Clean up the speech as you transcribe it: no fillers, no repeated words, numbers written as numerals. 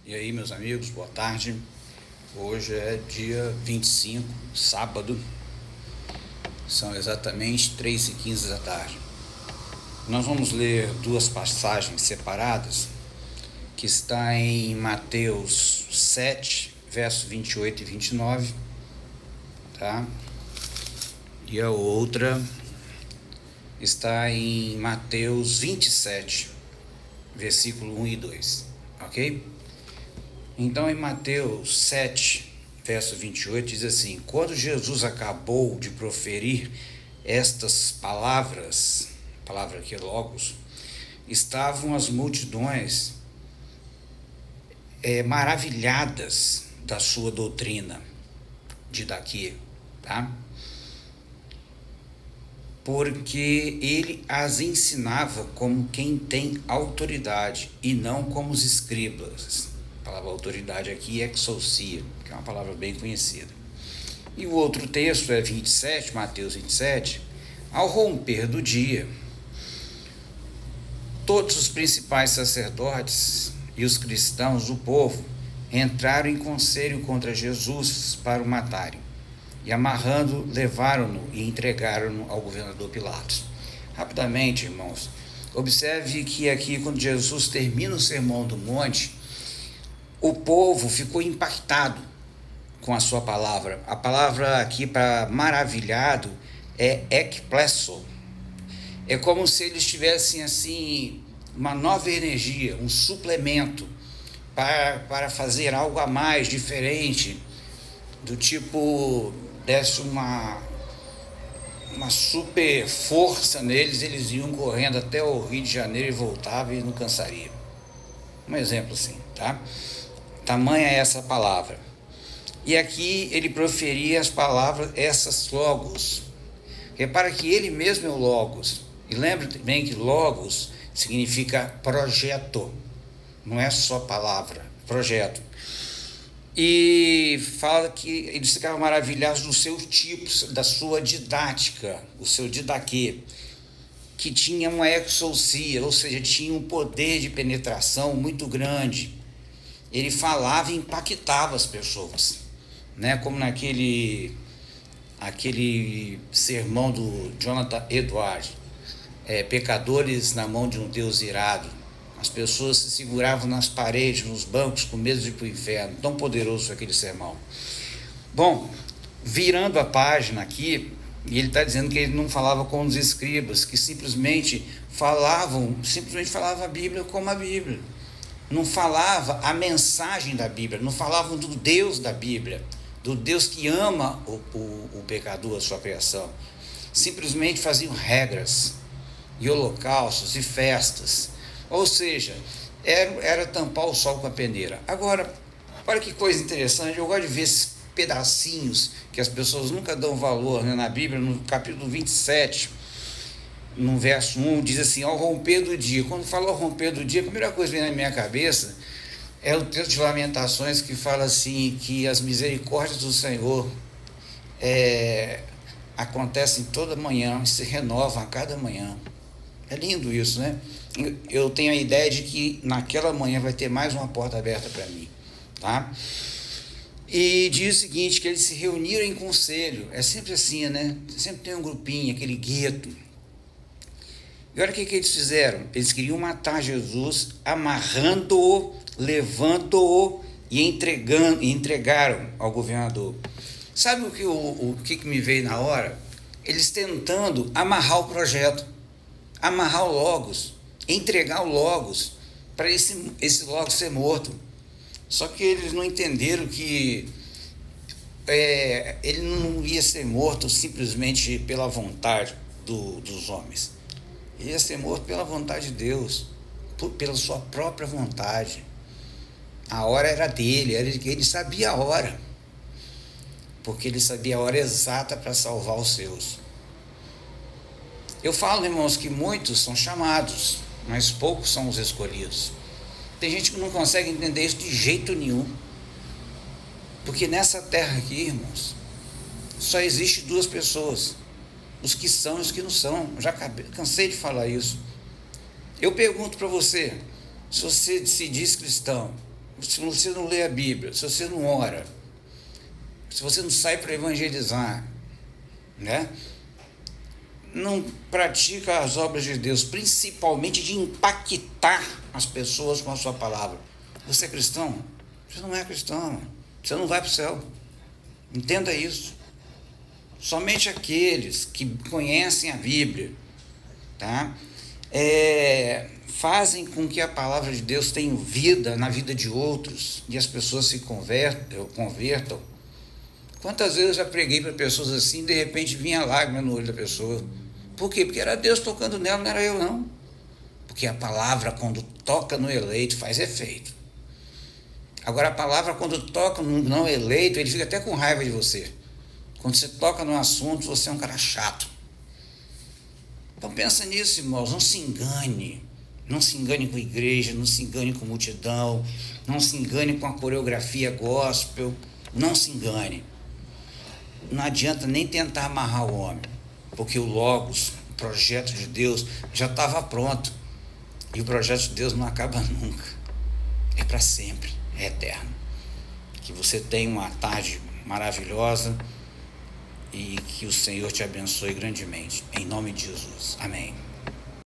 E aí, meus amigos, boa tarde. Hoje é dia 25, sábado, são exatamente 3h15 da tarde. Nós vamos ler duas passagens separadas, que está em Mateus 7, versos 28 e 29, tá? E a outra está em Mateus 27, versículo 1 e 2, ok? Então, em Mateus 7, verso 28, diz assim: quando Jesus acabou de proferir estas palavras, palavra aqui logos, estavam as multidões maravilhadas da sua doutrina, de daqui, tá? Porque ele as ensinava como quem tem autoridade e não como os escribas. A palavra autoridade aqui é exousia, que é uma palavra bem conhecida. E o outro texto é 27, Mateus 27. Ao romper do dia, todos os principais sacerdotes e os cristãos do povo entraram em conselho contra Jesus para o matarem. E amarrando, levaram-no e entregaram-no ao governador Pilatos. Rapidamente, irmãos, observe que aqui, quando Jesus termina o Sermão do Monte, o povo ficou impactado com a sua palavra. A palavra aqui para maravilhado é ekplesso. É como se eles tivessem assim uma nova energia, um suplemento para fazer algo a mais, diferente, do tipo, desse uma super força neles, eles iam correndo até o Rio de Janeiro e voltavam e não cansariam. Um exemplo assim, tá? Tamanha é essa palavra. E aqui ele proferia as palavras, essas logos. Repara que ele mesmo é o logos. E lembre bem que logos significa projeto. Não é só palavra, projeto. E fala que eles ficavam maravilhados dos seus tipos, da sua didática, o seu didaquê, que tinha uma exousia, ou seja, tinha um poder de penetração muito grande. Ele falava e impactava as pessoas, né? Como aquele sermão do Jonathan Edwards, pecadores na mão de um Deus irado. As pessoas se seguravam nas paredes, nos bancos, com medo de ir para o inferno. Tão poderoso aquele sermão. Bom, virando a página aqui, e ele está dizendo que ele não falava com os escribas, que simplesmente falavam a Bíblia como a Bíblia. Não falava a mensagem da Bíblia, não falavam do Deus da Bíblia, do Deus que ama o pecador, a sua criação. Simplesmente faziam regras, e holocaustos, e festas. Ou seja, era tampar o sol com a peneira. Agora, olha que coisa interessante, eu gosto de ver esses pedacinhos que as pessoas nunca dão valor, né? Na Bíblia, no capítulo 27, no verso 1, diz assim: ao romper do dia. Quando fala ao romper do dia, a primeira coisa que vem na minha cabeça é o texto de Lamentações, que fala assim, que as misericórdias do Senhor acontecem toda manhã, e se renovam a cada manhã. É lindo isso, né? Eu tenho a ideia de que naquela manhã vai ter mais uma porta aberta para mim, tá? E diz o seguinte, que eles se reuniram em conselho. É sempre assim, né? Sempre tem um grupinho, aquele gueto. E olha o que eles fizeram. Eles queriam matar Jesus, amarrando-o, levando-o e entregaram ao governador. Sabe o que me veio na hora? Eles tentando amarrar o projeto, amarrar o Logos, entregar o Logos, para esse Logos ser morto. Só que eles não entenderam que ele não ia ser morto simplesmente pela vontade dos homens. Ele ia ser morto pela vontade de Deus, pela sua própria vontade. A hora era dele, ele sabia a hora, porque ele sabia a hora exata para salvar os seus. Eu falo, irmãos, que muitos são chamados, mas poucos são os escolhidos. Tem gente que não consegue entender isso de jeito nenhum, porque nessa terra aqui, irmãos, só existe duas pessoas: os que são e os que não são. Já cansei de falar isso. Eu pergunto para você, se você se diz cristão, se você não lê a Bíblia, se você não ora, se você não sai para evangelizar, né? Não pratica as obras de Deus, principalmente de impactar as pessoas com a sua palavra. Você é cristão? Você não é cristão. Você não vai para o céu. Entenda isso. Somente aqueles que conhecem a Bíblia, tá? Fazem com que a palavra de Deus tenha vida na vida de outros e as pessoas se convertam. Quantas vezes eu já preguei para pessoas assim, de repente vinha lágrima no olho da pessoa. Por quê? Porque era Deus tocando nela, não era eu não. Porque a palavra, quando toca no eleito, faz efeito. Agora, a palavra, quando toca no não eleito, ele fica até com raiva de você. Quando você toca no assunto, você é um cara chato. Então pensa nisso, irmãos, não se engane. Não se engane com a igreja, não se engane com a multidão, não se engane com a coreografia gospel, não se engane. Não adianta nem tentar amarrar o homem, porque o Logos, o projeto de Deus, já estava pronto. E o projeto de Deus não acaba nunca. É para sempre, é eterno. Que você tenha uma tarde maravilhosa e que o Senhor te abençoe grandemente. Em nome de Jesus. Amém.